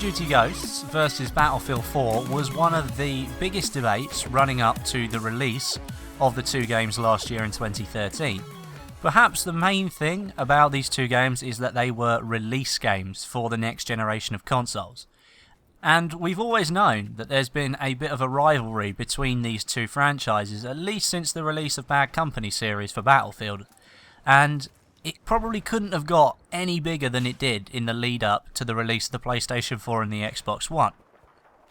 Duty Ghosts versus Battlefield 4 was one of the biggest debates running up to the release of the two games last year in 2013. Perhaps the main thing about these two games is that they were release games for the next generation of consoles. And we've always known that there's been a bit of a rivalry between these two franchises, at least since the release of Bad Company series for Battlefield. And it probably couldn't have got any bigger than it did in the lead up to the release of the PlayStation 4 and the Xbox One.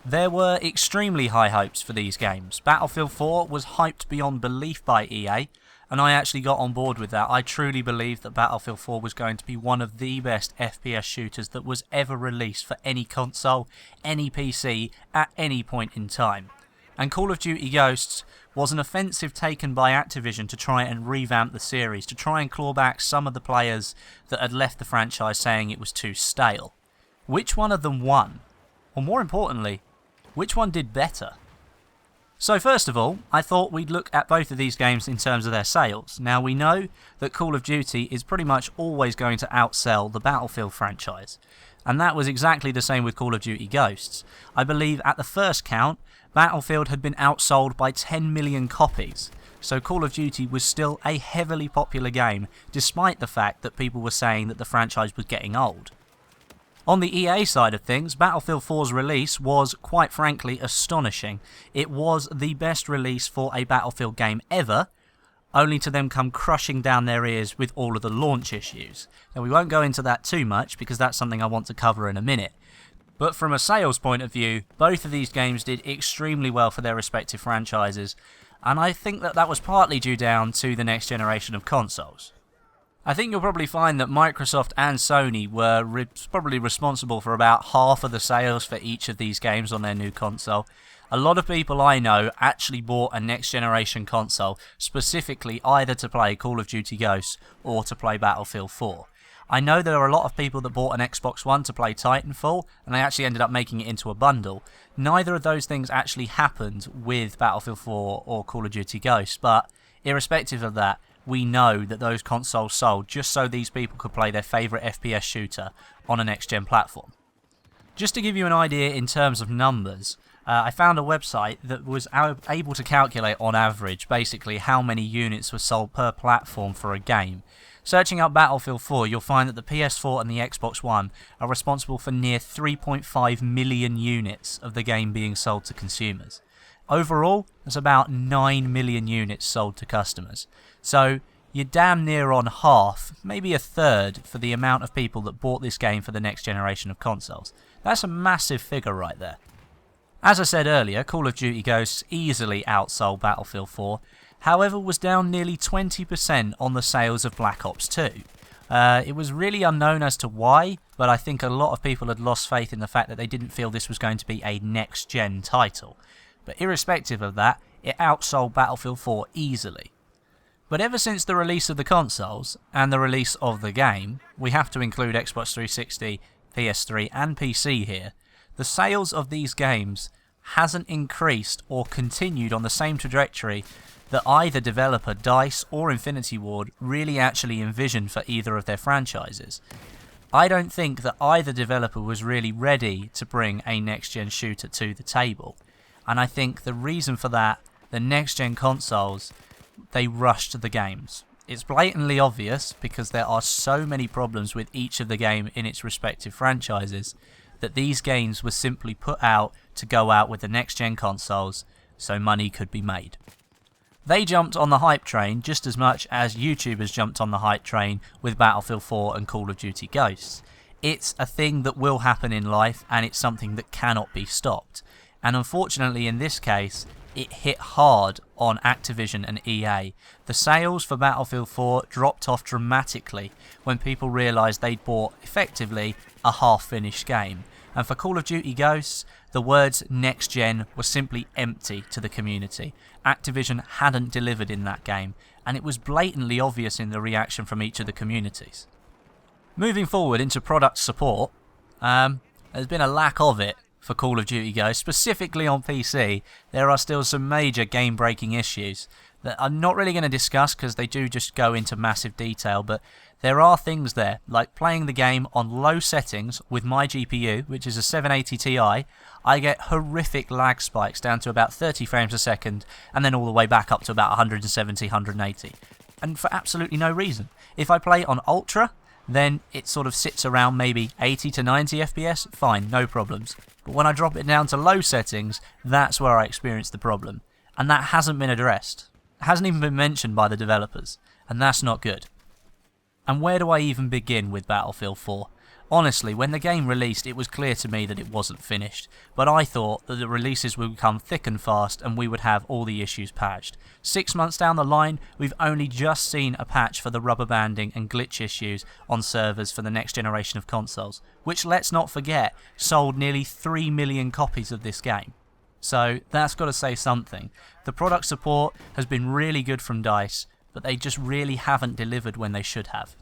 There were extremely high hopes for these games. Battlefield 4 was hyped beyond belief by EA, and I actually got on board with that. I truly believed that Battlefield 4 was going to be one of the best FPS shooters that was ever released for any console, any PC, at any point in time. And Call of Duty Ghosts was an offensive taken by Activision to try and revamp the series, to try and claw back some of the players that had left the franchise saying it was too stale. Which one of them won? Or more importantly, which one did better? So first of all, I thought we'd look at both of these games in terms of their sales. Now we know that Call of Duty is pretty much always going to outsell the Battlefield franchise. And that was exactly the same with Call of Duty Ghosts. I believe at the first count, Battlefield had been outsold by 10 million copies. So Call of Duty was still a heavily popular game, despite the fact that people were saying that the franchise was getting old. On the EA side of things, Battlefield 4's release was, quite frankly, astonishing. It was the best release for a Battlefield game ever, only to them come crushing down their ears with all of the launch issues. Now we won't go into that too much, because that's something I want to cover in a minute. But from a sales point of view, both of these games did extremely well for their respective franchises, and I think that that was partly due down to the next generation of consoles. I think you'll probably find that Microsoft and Sony were probably responsible for about half of the sales for each of these games on their new console. A lot of people I know actually bought a next generation console specifically either to play Call of Duty Ghosts or to play Battlefield 4. I know there are a lot of people that bought an Xbox One to play Titanfall, and they actually ended up making it into a bundle. Neither of those things actually happened with Battlefield 4 or Call of Duty Ghosts, but irrespective of that, we know that those consoles sold just so these people could play their favourite FPS shooter on a next-gen platform. Just to give you an idea in terms of numbers, I found a website that was able to calculate on average basically how many units were sold per platform for a game. Searching up Battlefield 4, you'll find that the PS4 and the Xbox One are responsible for near 3.5 million units of the game being sold to consumers. Overall, there's about 9 million units sold to customers. So you're damn near on half, maybe a third, for the amount of people that bought this game for the next generation of consoles. That's a massive figure right there. As I said earlier, Call of Duty Ghosts easily outsold Battlefield 4, however was down nearly 20% on the sales of Black Ops 2. It was really unknown as to why, but I think a lot of people had lost faith in the fact that they didn't feel this was going to be a next-gen title. But irrespective of that, it outsold Battlefield 4 easily. But ever since the release of the consoles, and the release of the game, we have to include Xbox 360, PS3 and PC here, the sales of these games hasn't increased or continued on the same trajectory that either developer, DICE or Infinity Ward, really actually envisioned for either of their franchises. I don't think that either developer was really ready to bring a next-gen shooter to the table. And I think the reason for that, the next-gen consoles, they rushed the games. It's blatantly obvious because there are so many problems with each of the game in its respective franchises that these games were simply put out to go out with the next-gen consoles so money could be made. They jumped on the hype train just as much as YouTubers jumped on the hype train with Battlefield 4 and Call of Duty Ghosts. It's a thing that will happen in life, and it's something that cannot be stopped. And unfortunately in this case, it hit hard on Activision and EA. The sales for Battlefield 4 dropped off dramatically when people realised they'd bought, effectively, a half-finished game. And for Call of Duty Ghosts, the words next gen were simply empty to the community. Activision hadn't delivered in that game, and it was blatantly obvious in the reaction from each of the communities. Moving forward into product support, there's been a lack of it for Call of Duty Ghosts, specifically on PC. There are still some major game-breaking issues. that I'm not really going to discuss because they do just go into massive detail, but there are things there, like playing the game on low settings with my GPU, which is a 780 Ti, I get horrific lag spikes down to about 30 frames a second, and then all the way back up to about 170, 180. And for absolutely no reason. If I play on Ultra, then it sort of sits around maybe 80 to 90 FPS, fine, no problems. But when I drop it down to low settings, that's where I experience the problem. And that hasn't been addressed. It hasn't even been mentioned by the developers, and that's not good. And where do I even begin with Battlefield 4? Honestly, when the game released, it was clear to me that it wasn't finished, but I thought that the releases would come thick and fast and we would have all the issues patched. 6 months down the line, we've only just seen a patch for the rubber banding and glitch issues on servers for the next generation of consoles, which, let's not forget, sold nearly 3 million copies of this game. So that's got to say something. The product support has been really good from DICE, but they just really haven't delivered when they should have.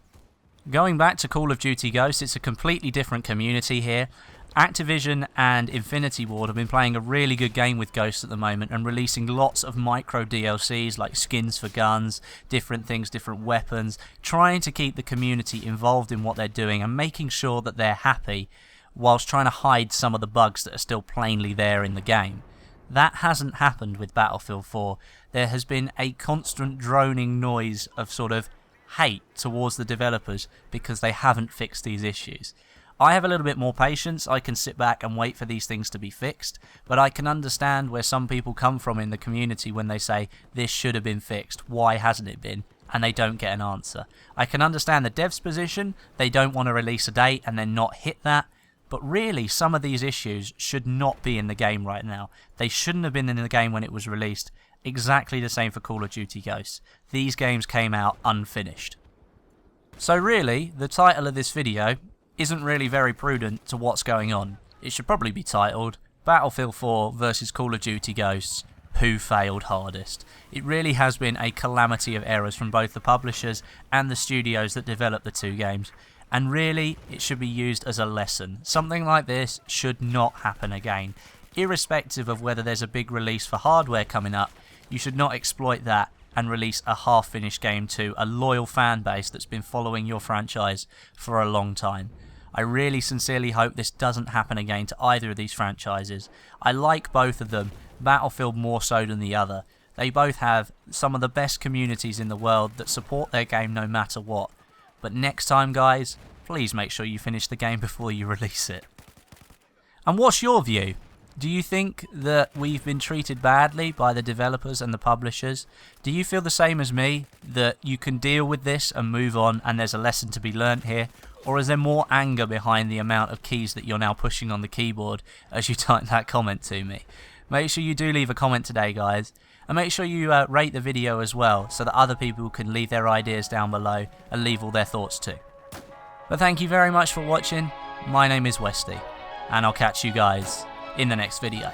Going back to Call of Duty Ghosts, it's a completely different community here. Activision and Infinity Ward have been playing a really good game with Ghosts at the moment and releasing lots of micro DLCs like skins for guns, different things, different weapons, trying to keep the community involved in what they're doing and making sure that they're happy whilst trying to hide some of the bugs that are still plainly there in the game. That hasn't happened with Battlefield 4. There has been a constant droning noise of sort of hate towards the developers because they haven't fixed these issues. I have a little bit more patience. I can sit back and wait for these things to be fixed, but I can understand where some people come from in the community when they say this should have been fixed, why hasn't it been, and they don't get an answer. I can understand the devs' position. They don't want to release a date and then not hit that, but really some of these issues should not be in the game right now. They shouldn't have been in the game when it was released. Exactly the same for Call of Duty Ghosts. These games came out unfinished. So really, the title of this video isn't really very prudent to what's going on. It should probably be titled Battlefield 4 versus Call of Duty Ghosts, Who Failed Hardest? It really has been a calamity of errors from both the publishers and the studios that developed the two games. And really, it should be used as a lesson. Something like this should not happen again. Irrespective of whether there's a big release for hardware coming up, you should not exploit that and release a half-finished game to a loyal fan base that's been following your franchise for a long time. I really sincerely hope this doesn't happen again to either of these franchises. I like both of them, Battlefield more so than the other. They both have some of the best communities in the world that support their game no matter what. But next time, guys, please make sure you finish the game before you release it. And what's your view? Do you think that we've been treated badly by the developers and the publishers? Do you feel the same as me, that you can deal with this and move on and there's a lesson to be learnt here? Or is there more anger behind the amount of keys that you're now pushing on the keyboard as you type that comment to me? Make sure you do leave a comment today, guys. And make sure you rate the video as well so that other people can leave their ideas down below and leave all their thoughts too. But thank you very much for watching. My name is Westy, and I'll catch you guys in the next video.